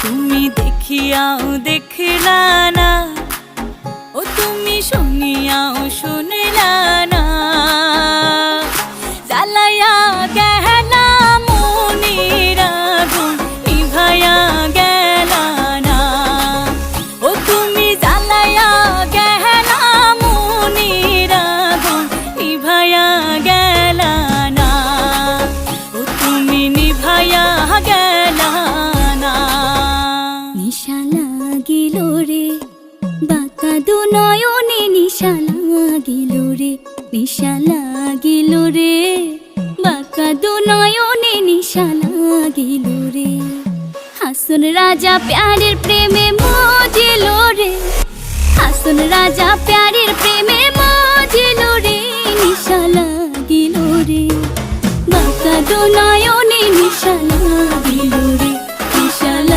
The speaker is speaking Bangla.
তুমি দেখিয়াও দেখলা না, ও তুমি শুনিয়াও শুনলা না। জ্বালাইয়া গেলা মনের আগুন নিভাইয়া গেলা না, ও তুমি জ্বালাইয়া গেলা মনের আগুন নিভাইয়া গেলা না, ও তুমি নিভাইয়া গেলা না। নিশা লাগিল রে বাঁকা দু নয়নে, নিশা লাগিল রে, নিশা লাগিল রে বাঁকা দু নয়নে, নিশা লাগিল রে। হাসন রাজা প্যারের প্রেমে মজিল রে, হাসন রাজা প্যারের প্রেমে মজিল রে, নিশা লাগিল রে বাঁকা দু নয়নে, নিশা লাগিল রে।